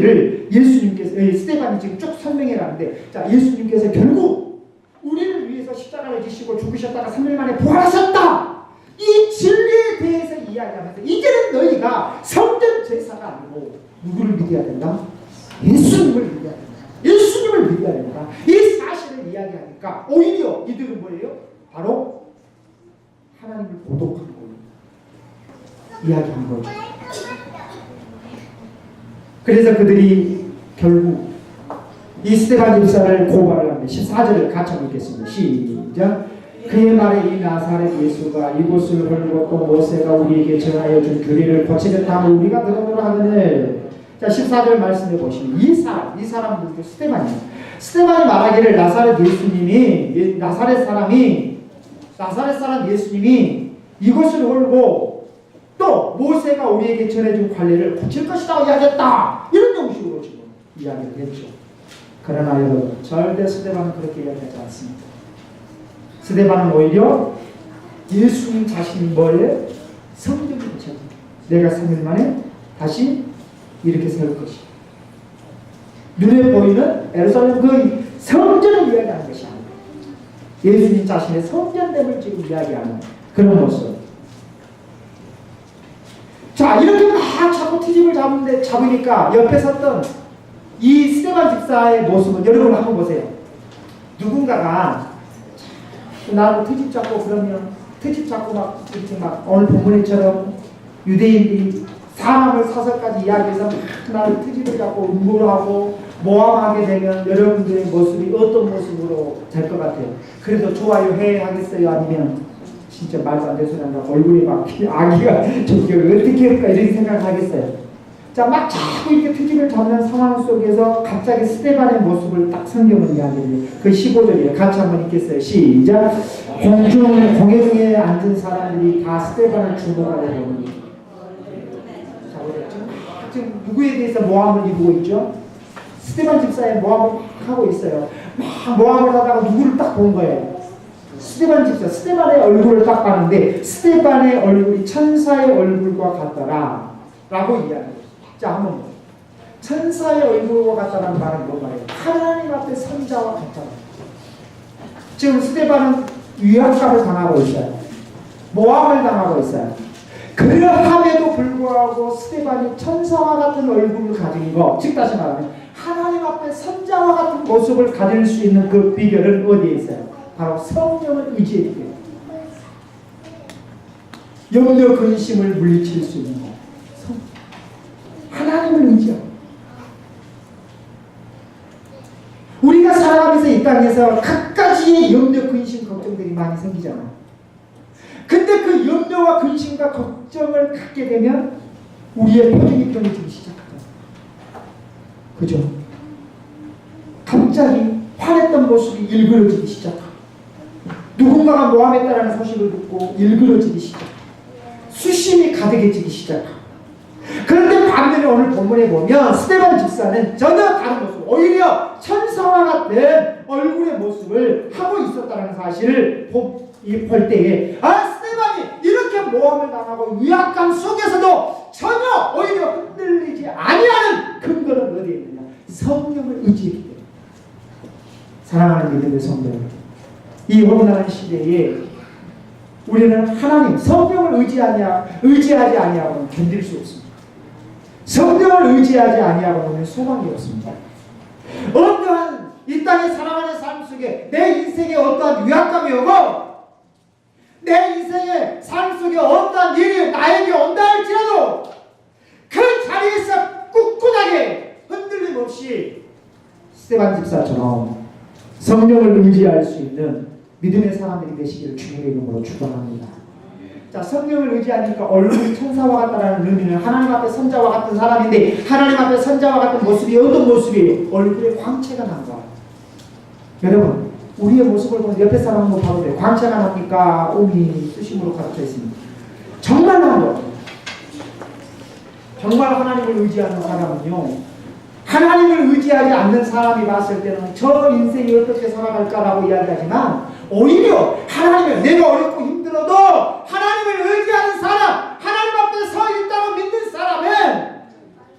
얘기를 예수님께서 스데반이 지금 쭉 설명해 가는데, 자, 예수님께서 결국 우리를 위해서 십자가를 지시고 죽으셨다가 3일 만에 부활하셨다, 이 진리에 대해서 이야기하면서 이제는 너희가 성전 제사가 아니고 누구를 믿어야 된다? 예수님을 믿어야 된다. 예수님을 믿어야 된다. 이 사실을 이야기하니까 오히려 이들은 뭐예요? 바로 하나님을 고독한 걸로 이야기한 거죠. 그래서 그들이 결국 이 스데반 집사를 고발을 합니다. 14절을 같이 한번 읽겠습니다. 시작. 그의 말에 이 나사렛 예수가 이곳을 헐고 또 모세가 우리에게 전하여 준 규례를 거치겠다 하면 우리가 들어보라 하거늘. 자, 14절 말씀해 보시면 이 사람들도 스데반이에요. 스데반이 말하기를 나사렛 사람 예수님이 이곳을 헐고 또 모세가 우리에게 전해준 관례를 고칠 것이라고 이야기했다, 이런 형식으로 지금 이야기를 했죠. 그러나 여러분, 절대 스데반은 그렇게 이야기하지 않습니다. 스데반은 오히려 예수님 자신이 뭐예요? 성전을 고쳐요. 내가 3일 만에 다시 이렇게 세울 것이다. 눈에 보이는 예루살렘 그 성전을 이야기하는 것이 아니에요. 예수님 자신의 성전됨을 지금 이야기하는 그런 모습. 자, 이렇게 막 자꾸 트집을 잡으니까 옆에 섰던 이 스데반 집사의 모습은 여러분 한번 보세요. 누군가가 나하고 트집 잡고 그러면 트집 잡고 막 이렇게 막 오늘 본문처럼 유대인들이 사람을 사서까지 이야기해서 막 나를 트집을 잡고 음부를 하고 모함하게 되면 여러분들의 모습이 어떤 모습으로 될 것 같아요? 그래도 좋아요 해 하겠어요? 아니면 진짜 말도 안 되는 소리 한다고 얼굴이 막 아기가 저기 어떻게 할까 이런 생각을 하겠어요? 자, 막 자꾸 이렇게 트집을 잡는 상황 속에서 갑자기 스데반의 모습을 딱 성경은 이야기해요. 그 15절이에요. 같이 한번 읽겠어요. 시작. 공회 중에 앉은 사람들이 다 스데반을 주목하게 되니. 자, 지금 누구에 대해서 모함을 이루고 있죠? 스데반 집사의 모함을 하고 있어요. 막 모함을 하다가 누구를 딱 본 거예요. 스데반 집사, 스데반의 얼굴을 딱 봤는데 스데반의 얼굴이 천사의 얼굴과 같더라 라고 이야기해요. 자, 한번 천사의 얼굴과 같다는 말은 뭐 말이에요? 하나님 앞에 선자와 같다는. 지금 스데반은 위압감을 당하고 있어요. 모함을 당하고 있어요. 그러함에도 불구하고 스데반이 천사와 같은 얼굴을 가진 거, 즉 다시 말하면 하나님 앞에 선자와 같은 모습을 가질 수 있는 그 비결은 어디에 있어요? 바로 성령을 의지해야 돼요. 염려 근심을 물리칠 수 있는 거. 하나님을 의지하고. 우리가 살아가면서 이 땅에서 각가지의 염려, 근심, 걱정들이 많이 생기잖아요. 근데 그 염려와 근심과 걱정을 갖게 되면 우리의 표정이 변해지기 시작하죠. 그죠? 갑자기 화냈던 모습이 일그러지기 시작하고, 누군가가 모함했다라는 소식을 듣고 일그러지기 시작하고, 수심이 가득해지기 시작하고. 그런데 반면에 오늘 본문에 보면 스데반 집사는 전혀 다른 모습, 오히려 천사와 같은 얼굴의 모습을 하고 있었다는 사실을 볼 때에 스데반이 이렇게 모함을 당하고 위압감 속에서도 전혀 오히려 흔들리지 아니하는 근거는 어디에 있느냐? 성령을 의지했기 때문에. 사랑하는 믿음의 성도 여러분, 이 험난한 시대에 우리는 하나님, 성령을 의지하지 아니하고는 견딜 수 없습니다. 성령을 의지하지 아니하고는 소망이 없습니다. 어떠한 이 땅에 살아가는 삶 속에 내 인생에 어떠한 위압감이 오고 내 인생의 삶 속에 어떠한 일이 나에게 온다 할지라도 그 자리에서 꿋꿋하게 흔들림 없이 스데반 집사처럼 성령을 의지할 수 있는 믿음의 사람들이 되시기를 주님의 이름으로 축원합니다. 자, 성령을 의지하니까 얼굴이 천사와 같다라는 의미는 하나님 앞에 선자와 같은 사람인데, 하나님 앞에 선자와 같은 모습이 어떤 모습이에요? 얼굴에 광채가 난 거예요. 여러분, 우리의 모습을 보면 옆에 사람 한번 봐도 돼요. 광채가 납니까? 오미 수심으로 가르쳐 있습니다. 정말 난 거예요. 정말 하나님을 의지하는 사람은요, 하나님을 의지하지 않는 사람이 봤을 때는 저 인생이 어떻게 살아갈까라고 이야기하지만, 오히려 하나님을, 내가 어렵고 힘들어도 하나님을 의지하는 사람, 하나님 앞에 서 있다고 믿는 사람은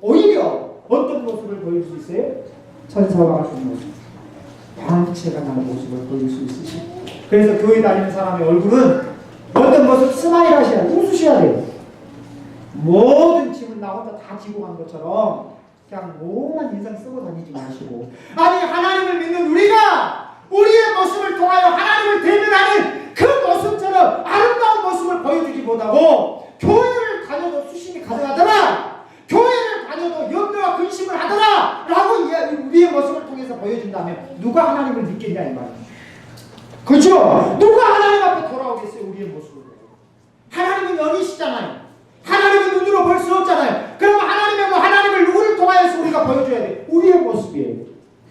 오히려 어떤 모습을 보일 수 있어요? 천사와 같은 모습, 광채가 나는 모습을 보일 수 있으시고, 그래서 교회 다니는 사람의 얼굴은 어떤 모습 스마일 하셔야 돼요. 웃으셔야 돼요. 모든 짐을 나 혼자 다 지고 간 것처럼 그냥 뭐만 인상 쓰고 다니지 마시고, 아니 하나님을 믿는 우리가 우리의 모습을 통하여 하나님을 대면하는 그 모습처럼 아름다운 모습을 보여주지 못하고, 교회를 다녀도 수심이 가능하더라, 교회를 다녀도 염려와 근심을 하더라 라고 우리의 모습을 통해서 보여준다면 누가 하나님을 믿겠냐 이 말이에요. 그렇죠? 누가 하나님 앞에 돌아오겠어요? 우리의 모습으로. 하나님은 영이시잖아요. 하나님은 눈으로 볼 수 없잖아요. 그럼 하나님을 누구를 통하여서 우리가 보여줘야 돼요? 우리의 모습이에요.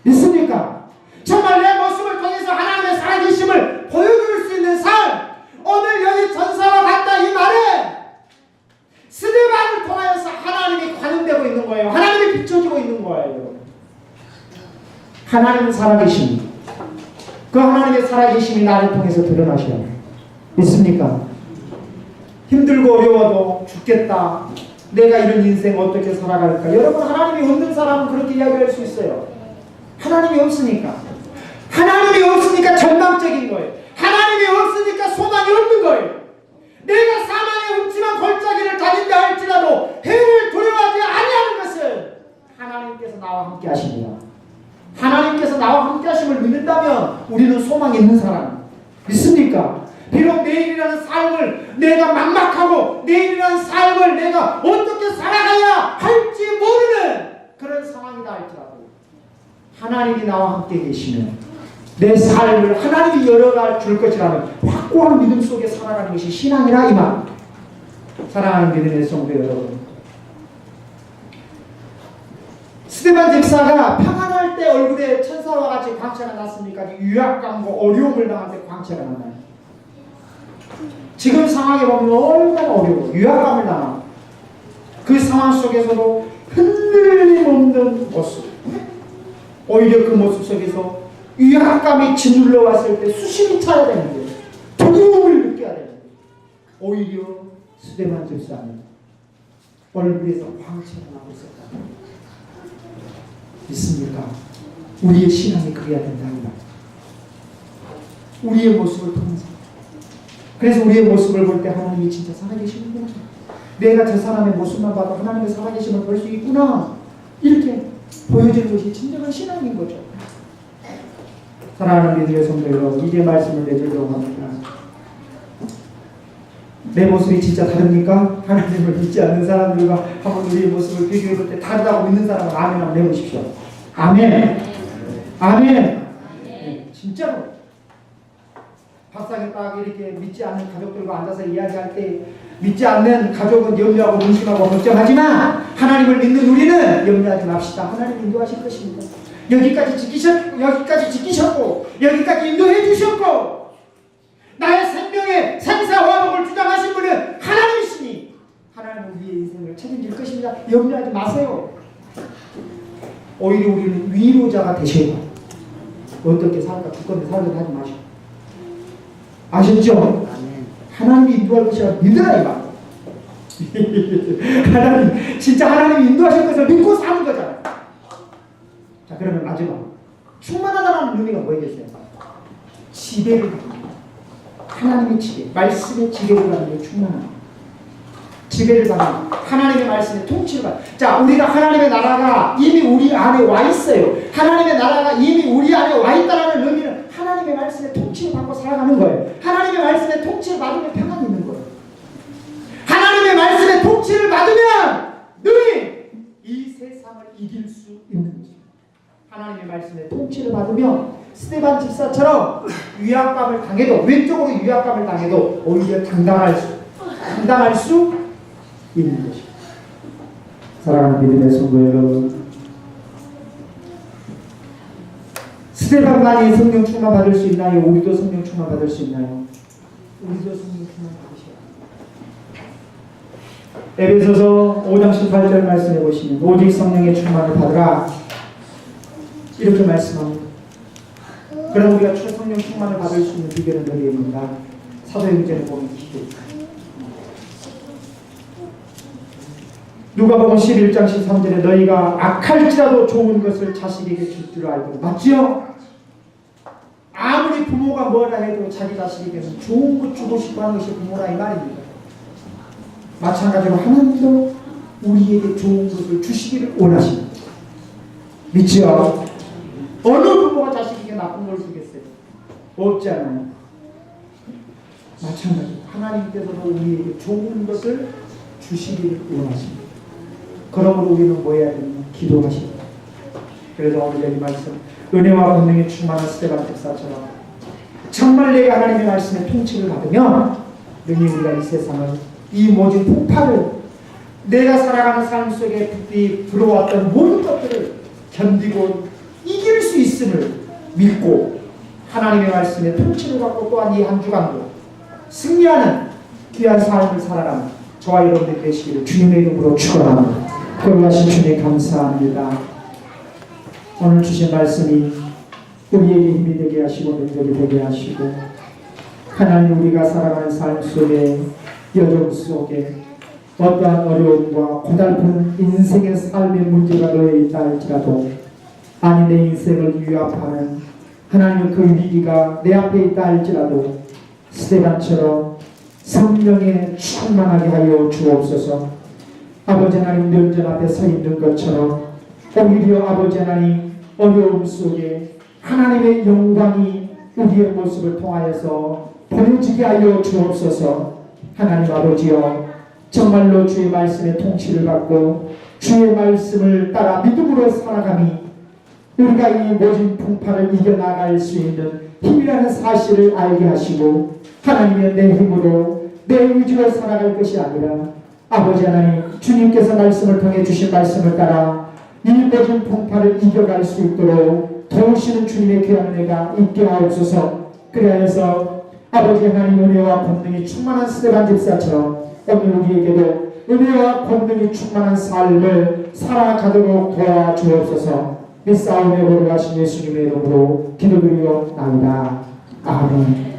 믿습니까? 정말 내 모습을 통해서 하나님의 살아계심을 보여줄 수 있는 삶, 오늘 여기 전사와 같다 이 말은 스데반을 통하여서 하나님이 관용되고 있는 거예요. 하나님이 비춰지고 있는 거예요. 하나님은 살아계십니다. 그 하나님의 살아계심이 나를 통해서 드러나셔야 돼요. 믿습니까? 힘들고 어려워도 죽겠다, 내가 이런 인생 어떻게 살아갈까. 여러분, 하나님이 없는 사람은 그렇게 이야기할 수 있어요. 하나님이 없으니까. 하나님이 없으니까 전망적인 거예요. 하나님이 없으니까 소망이 없는 거예요. 내가 사망의 음침한 골짜기를 다닌다 할지라도 해를 두려워하지 아니하는 것은 하나님께서 나와 함께 하십니다. 하나님께서 나와 함께 하심을 믿는다면 우리는 소망이 있는 사람. 믿습니까? 비록 내일이라는 삶을 내가 막막하고 내일이라는 삶을 내가 어떻게 살아가야 할지 모르는 그런 상황이다 할지라도 하나님이 나와 함께 계시면 내 삶을 하나님이 열어가 줄 것이라는 확고한 믿음 속에 살아가는 것이 신앙이라 이 말. 사랑하는 믿음의 성도 여러분, 스데반 집사가 평안할 때 얼굴에 천사와 같이 광채가 났습니까? 유약감과 어려움을 당할 때 광채가 났나요? 지금 상황에 보면 얼마나 어려워. 유약감을 당하고 그 상황 속에서도 흔들림 없는 모습, 오히려 그 모습 속에서 유약감이 짓눌러 왔을 때 수심이 차야 되는데 두려움을 느껴야 되는데 오히려 스데반 집사는 얼굴에서 광채가 나고 있었다. 믿습니까? 우리의 신앙이 그래야 된답니다. 우리의 모습을 통해서. 그래서 우리의 모습을 볼 때 하나님이 진짜 살아계시는구나, 내가 저 사람의 모습만 봐도 하나님의 살아계심을 볼 수 있구나, 이렇게 보여지는 것이 진정한 신앙인 거죠. 사랑하는 믿음의 성도 여러분, 이제 말씀을 내주려고 합니다. 내 모습이 진짜 다릅니까? 하나님을 믿지 않는 사람들과 한번 우리의 모습을 비교해 볼 때 다르다고 믿는 사람은 아멘 한번 해보십시오. 아멘. 아멘. 네, 진짜로 밥상에 딱 이렇게 믿지 않는 가족들과 앉아서 이야기할 때 믿지 않는 가족은 염려하고 근심하고 걱정하지만 하나님을 믿는 우리는 염려하지 맙시다. 하나님 인도하실 것입니다. 여기까지 지키셨고 여기까지 인도해 주셨고 나의 생명의 생사화복을 주장하신 분은 하나님이시니 하나님은 우리의 인생을 책임질 것입니다. 염려하지 마세요. 오히려 우리는 위로자가 되셔야 돼요. 어떻게 살까 죽건데 살려고 하지 마시고. 아셨죠? 하나님이 인도할 것이라 믿으라 이 말. 하나님, 진짜 하나님이 인도하실 것을 믿고 사는 거잖아요. 자, 그러면 마지막 충만하다는 의미가 뭐겠어요? 지배를 받는, 하나님의 지배, 말씀의 지배를 받는 게 충만합니다. 지배를 받는, 하나님의 말씀의 통치를 받는. 자, 우리가 하나님의 나라가 이미 우리 안에 와 있어요. 하나님의 나라가 이미 우리 안에 와 있다는 의미는 하나님의 말씀의 통치를 받고 살아가는 거예요. 하나님의 말씀의 통치를 받으면 평안이 있는 거예요. 하나님의 말씀의 통치를 받으면 너희 이 세상을 이길 수 있는 거죠. 하나님의 말씀의 통치를 받으면 스데반 집사처럼 위압감을 당해도, 왼쪽으로 위압감을 당해도 오히려 당당할 수 있는 것입니다. 사랑하는 믿음의 성도 여러분, 스데반만이 성령 충만 받을 수 있나요? 우리도 성령 충만 받을 수 있나요? 우리도 성령 충만 받으셔야 합니다. 에베소서 5장 18절 말씀해 보시면 오직 성령의 충만을 받으라 이렇게 말씀합니다. 그럼 우리가 성령 충만을 받을 수 있는 비결은 어디에 있는가? 사도행전에 보면 기도. 누가복음 11장 13절에 너희가 악할지라도 좋은 것을 자식에게 줄 줄 알고, 맞지요? 아무리 부모가 뭐라 해도 자기 자식에게는 좋은 것 주고 싶어 하는 것이 부모라 이 말입니다. 마찬가지로 하나님도 우리에게 좋은 것을 주시기를 원하십니다. 믿지요? 어느 부모가 자식에게 나쁜 걸 주겠어요? 없지 않아요. 마찬가지로 하나님께서도 우리에게 좋은 것을 주시기를 원하십니다. 그러므로 우리는 뭐 해야 되냐? 기도하십니다. 그래서 오늘 이 말씀, 은혜와 권능에 충만한 스데반 집사처럼 정말 내가 하나님의 말씀에 통치를 받으면 능히 우리가 이 세상을, 이 모든 폭발을, 내가 살아가는 삶 속에 불어왔던 모든 것들을 견디고 이길 수 있음을 믿고 하나님의 말씀에 통치를 받고 또한 이 한 주간도 승리하는 귀한 삶을 살아가는 저와 여러분들 되시기를 주님의 이름으로 축원합니다. 거룩하신 주님 감사합니다. 오늘 주신 말씀이 우리에게 힘이 되게 하시고 능력이 되게 하시고, 하나님 우리가 살아가는 삶 속에, 여정 속에 어떠한 어려움과 고달픈 인생의 삶의 문제가 놓여 있다 할지라도, 아니 내 인생을 위협하는 하나님의 그 위기가 내 앞에 있다 할지라도 스데반처럼 성령에 충만하게 하여 주옵소서. 아버지 하나님 면전 앞에 서 있는 것처럼 오히려 아버지 하나님 어려움 속에 하나님의 영광이 우리의 모습을 통하여서 보여지게 하여 주옵소서. 하나님 아버지여, 정말로 주의 말씀에 통치를 받고 주의 말씀을 따라 믿음으로 살아가니 우리가 이 모진 풍파를 이겨나갈 수 있는 힘이라는 사실을 알게 하시고, 하나님의 내 힘으로 내 의지로 살아갈 것이 아니라 아버지 하나님 주님께서 말씀을 통해 주신 말씀을 따라 이 모진 풍파를 이겨갈 수 있도록 도우시는 주님의 귀한 은혜가 있게 하옵소서. 그래서 아버지 하나님 은혜와 권능이 충만한 스데반 집사처럼 오늘 우리에게도 은혜와 권능이 충만한 삶을 살아가도록 도와주옵소서. 이 싸움에 걸어가신 예수님의 이름으로 기도드리옵나이다. 아멘.